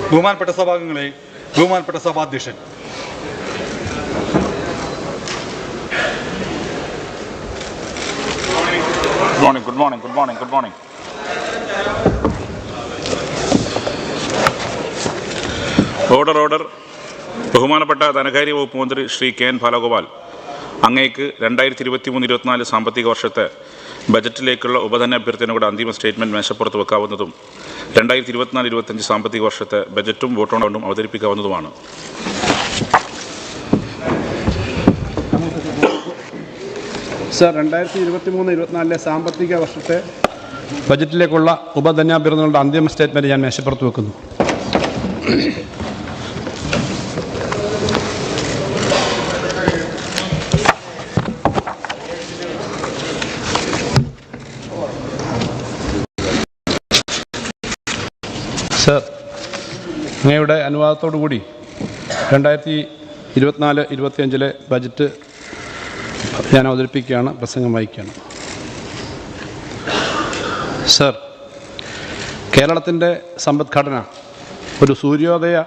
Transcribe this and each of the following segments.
ബഹുമാനപ്പെട്ട സഭാംഗങ്ങളെ, ബഹുമാനപ്പെട്ട സഭാധ്യക്ഷൻ, Good morning. Order. ബഹുമാനപ്പെട്ട ധനകാര്യ വകുപ്പ് മന്ത്രി ശ്രീ കെ എൻ ബാലഗോപാൽ, അങ്ങേക്ക് 2023-24 സാമ്പത്തിക വർഷത്തെ ബജറ്റിലേക്കുള്ള ഉപധനാഭ്യർത്ഥനയുടെ അന്തിമ സ്റ്റേറ്റ്മെൻറ്റ് മേശപ്പുറത്ത് വെക്കാവുന്നതും 2024-25 സാമ്പത്തിക വർഷത്തെ ബജറ്റും വോട്ടോണ്ടും അവതരിപ്പിക്കാവുന്നതുമാണ്. സർ, 2023-24 സാമ്പത്തിക വർഷത്തെ ബജറ്റിലേക്കുള്ള ഉപധനാഭ്യർത്ഥനകളുടെ അന്തിമ സ്റ്റേറ്റ്മെൻറ്റ് ഞാൻ മേശപ്പുറത്ത് വെക്കുന്നു. സർ, അങ്ങയുടെ അനുവാദത്തോടു കൂടി 2024-25 ബജറ്റ് ഞാൻ അവതരിപ്പിക്കുകയാണ്, പ്രസംഗം വായിക്കുകയാണ്. സർ, കേരളത്തിൻ്റെ സമ്പദ്ഘടന ഒരു സൂര്യോദയ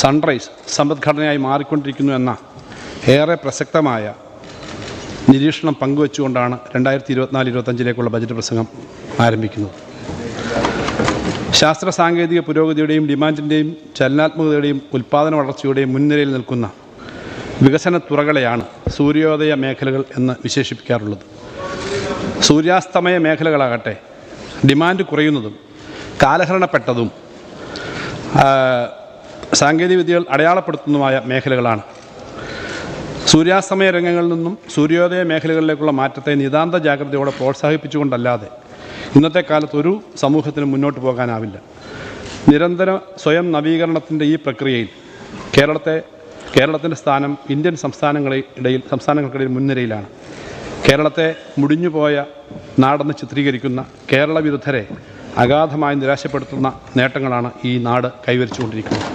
സൺറൈസ് സമ്പദ്ഘടനയായി മാറിക്കൊണ്ടിരിക്കുന്നു എന്ന ഏറെ പ്രസക്തമായ നിരീക്ഷണം പങ്കുവെച്ചുകൊണ്ടാണ് 2024-25 ബജറ്റ് പ്രസംഗം ആരംഭിക്കുന്നത്. ശാസ്ത്ര സാങ്കേതിക പുരോഗതിയുടെയും ഡിമാൻഡിൻ്റെയും ചലനാത്മകതയുടെയും ഉൽപ്പാദന വളർച്ചയുടെയും മുൻനിരയിൽ നിൽക്കുന്ന വികസന തുറകളെയാണ് സൂര്യോദയ മേഖലകൾ എന്ന് വിശേഷിപ്പിക്കാറുള്ളത്. സൂര്യാസ്തമയ മേഖലകളാകട്ടെ ഡിമാൻഡ് കുറയുന്നതും കാലഹരണപ്പെട്ടതും സാങ്കേതികവിദ്യകൾ അടയാളപ്പെടുത്തുന്നതുമായ മേഖലകളാണ്. സൂര്യാസ്തമയ രംഗങ്ങളിൽ നിന്നും സൂര്യോദയ മേഖലകളിലേക്കുള്ള മാറ്റത്തെ നിതാന്ത ജാഗ്രതയോടെ പ്രോത്സാഹിപ്പിച്ചുകൊണ്ടല്ലാതെ ഇന്നത്തെ കാലത്ത് ഒരു സമൂഹത്തിന് മുന്നോട്ട് പോകാനാവില്ല. നിരന്തര സ്വയം നവീകരണത്തിൻ്റെ ഈ പ്രക്രിയയിൽ കേരളത്തിൻ്റെ സ്ഥാനം ഇന്ത്യൻ സംസ്ഥാനങ്ങൾക്കിടയിൽ മുൻനിരയിലാണ്. കേരളത്തെ മുടിഞ്ഞുപോയ നാടെന്ന് ചിത്രീകരിക്കുന്ന കേരള വിരുദ്ധരെ അഗാധമായി നിരാശപ്പെടുത്തുന്ന നേട്ടങ്ങളാണ് ഈ നാട് കൈവരിച്ചുകൊണ്ടിരിക്കുന്നത്.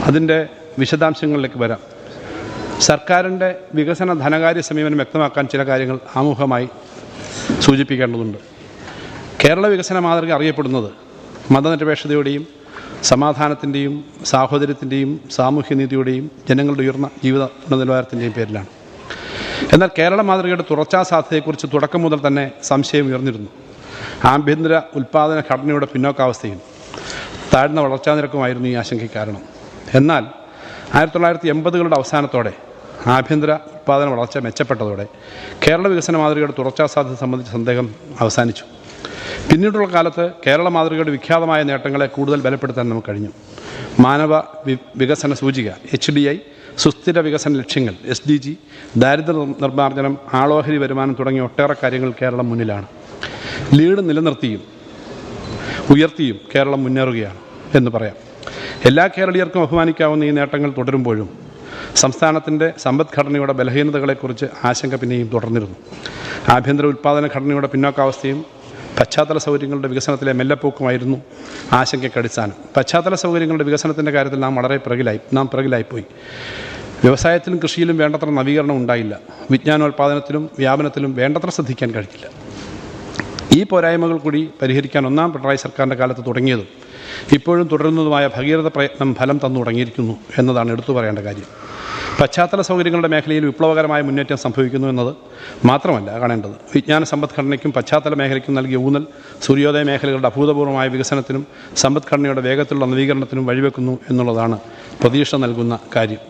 അതിൻ്റെ വിശദാംശങ്ങളിലേക്ക് വരാം. സർക്കാരിൻ്റെ വികസന ധനകാര്യ സമീപനം വ്യക്തമാക്കാൻ ചില കാര്യങ്ങൾ ആമുഖമായി സൂചിപ്പിക്കേണ്ടതുണ്ട്. കേരള വികസന മാതൃക അറിയപ്പെടുന്നത് മതനിരപേക്ഷതയുടെയും സമാധാനത്തിൻ്റെയും സാഹോദര്യത്തിൻ്റെയും സാമൂഹ്യനീതിയുടെയും ജനങ്ങളുടെ ഉയർന്ന ജീവിത ഗുണനിലവാരത്തിൻ്റെയും പേരിലാണ്. എന്നാൽ കേരള മാതൃകയുടെ തുടർച്ചാ സാധ്യതയെക്കുറിച്ച് തുടക്കം മുതൽ തന്നെ സംശയം ഉയർന്നിരുന്നു. ആഭ്യന്തര ഉൽപ്പാദന ഘടനയുടെ പിന്നോക്കാവസ്ഥയും താഴ്ന്ന വളർച്ചാ നിരക്കുമായിരുന്നു ഈ ആശങ്കയ്ക്ക് കാരണം. എന്നാൽ 1980-കളുടെ അവസാനത്തോടെ ആഭ്യന്തര ഉൽപ്പാദന വളർച്ച മെച്ചപ്പെട്ടതോടെ കേരള വികസന മാതൃകയുടെ തുടർച്ചാ സാധ്യത സംബന്ധിച്ച സന്ദേഹം അവസാനിച്ചു. പിന്നീടുള്ള കാലത്ത് കേരള മാതൃകയുടെ വിഖ്യാതമായ നേട്ടങ്ങളെ കൂടുതൽ ബലപ്പെടുത്താൻ നമുക്ക് കഴിഞ്ഞു. മാനവ വികസന സൂചിക HDI, സുസ്ഥിര വികസന ലക്ഷ്യങ്ങൾ SDG, ദാരിദ്ര്യ നിർമ്മാർജ്ജനം, ആളോഹരി വരുമാനം തുടങ്ങിയ ഒട്ടേറെ കാര്യങ്ങൾ കേരളം മുന്നിലാണ്. ലീഡ് നിലനിർത്തിയും ഉയർത്തിയും കേരളം മുന്നേറുകയാണ് എന്ന് പറയാം. എല്ലാ കേരളീയർക്കും അഭിമാനിക്കാവുന്ന ഈ നേട്ടങ്ങൾ തുടരുമ്പോഴും സംസ്ഥാനത്തിൻ്റെ സമ്പദ്ഘടനയുടെ ബലഹീനതകളെക്കുറിച്ച് ആശങ്ക പിന്നെയും തുടർന്നിരുന്നു. ആഭ്യന്തര ഉൽപ്പാദന ഘടനയുടെ പിന്നോക്കാവസ്ഥയും പശ്ചാത്തല സൗകര്യങ്ങളുടെ വികസനത്തിലെ മെല്ലപ്പോക്കുമായിരുന്നു ആശങ്കയ്ക്ക് അടിസ്ഥാനം. പശ്ചാത്തല സൗകര്യങ്ങളുടെ വികസനത്തിൻ്റെ കാര്യത്തിൽ നാം പിറകിലായിപ്പോയി. വ്യവസായത്തിലും കൃഷിയിലും വേണ്ടത്ര നവീകരണം ഉണ്ടായില്ല. വിജ്ഞാനോൽപാദനത്തിലും വ്യാപനത്തിലും വേണ്ടത്ര ശ്രദ്ധിക്കാൻ കഴിഞ്ഞില്ല. ഈ പോരായ്മകൾ കൂടി പരിഹരിക്കാൻ ഒന്നാം പിണറായി സർക്കാരിൻ്റെ കാലത്ത് തുടങ്ങിയതും ഇപ്പോഴും തുടരുന്നതുമായ ഭഗീരഥ പ്രയത്നം ഫലം തന്നു തുടങ്ങിയിരിക്കുന്നു എന്നതാണ് എടുത്തു പറയേണ്ട കാര്യം. പശ്ചാത്തല സൗകര്യങ്ങളുടെ മേഖലയിൽ വിപ്ലവകരമായ മുന്നേറ്റം സംഭവിക്കുന്നു എന്നത് മാത്രമല്ല കാണേണ്ടത്, വിജ്ഞാന സമ്പദ്ഘടനയ്ക്കും പശ്ചാത്തല മേഖലയ്ക്കും നൽകിയ ഊന്നൽ സൂര്യോദയ മേഖലകളുടെ അഭൂതപൂർവമായ വികസനത്തിനും സമ്പദ്ഘടനയുടെ വേഗത്തിലുള്ള നവീകരണത്തിനും വഴിവെക്കുന്നു എന്നുള്ളതാണ് പ്രതീക്ഷ നൽകുന്ന കാര്യം.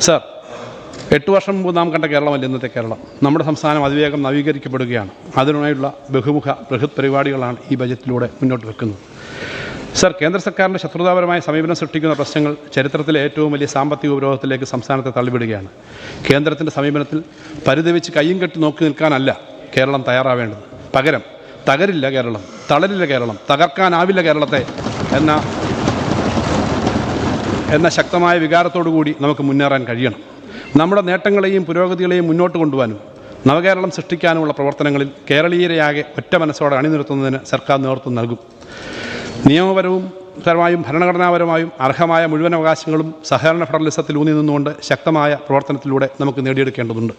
സർ, 8 വർഷം മുമ്പ് നാം കണ്ട കേരളമല്ല ഇന്നത്തെ കേരളം. നമ്മുടെ സംസ്ഥാനം അതിവേഗം നവീകരിക്കപ്പെടുകയാണ്. അതിനായുള്ള ബഹുമുഖ ബൃഹത് പരിപാടികളാണ് ഈ ബജറ്റിലൂടെ മുന്നോട്ട് വെക്കുന്നത്. സർ, കേന്ദ്ര സർക്കാരിൻ്റെ ശത്രുതാപരമായ സമീപനം സൃഷ്ടിക്കുന്ന പ്രശ്നങ്ങൾ ചരിത്രത്തിലെ ഏറ്റവും വലിയ സാമ്പത്തിക ഉപരോധത്തിലേക്ക് സംസ്ഥാനത്തെ തള്ളിവിടുകയാണ്. കേന്ദ്രത്തിൻ്റെ സമീപനത്തിൽ പരിതപിച്ച് കയ്യും കെട്ടി നോക്കി നിൽക്കാനല്ല കേരളം തയ്യാറാവേണ്ടത്. പകരം തകരില്ല കേരളം, തളരില്ല കേരളം, തകർക്കാനാവില്ല കേരളത്തെ എന്ന ശക്തമായ വികാരത്തോടു കൂടി നമുക്ക് മുന്നേറാൻ കഴിയണം. നമ്മുടെ നേട്ടങ്ങളെയും പുരോഗതികളെയും മുന്നോട്ട് കൊണ്ടുപോകാനും നവകേരളം സൃഷ്ടിക്കാനുമുള്ള പ്രവർത്തനങ്ങളിൽ കേരളീയരെയാകെ ഒറ്റ മനസ്സോടെ അണിനിരത്തുന്നതിന് സർക്കാർ നേതൃത്വം നൽകും. നിയമപരമായും ഭരണഘടനാപരമായും അർഹമായ മുഴുവൻ അവകാശങ്ങളും സഹകരണ ഫെഡറലിസത്തിൽ ഊന്നി നിന്നുകൊണ്ട് ശക്തമായ പ്രവർത്തനത്തിലൂടെ നമുക്ക് നേടിയെടുക്കേണ്ടതുണ്ട്.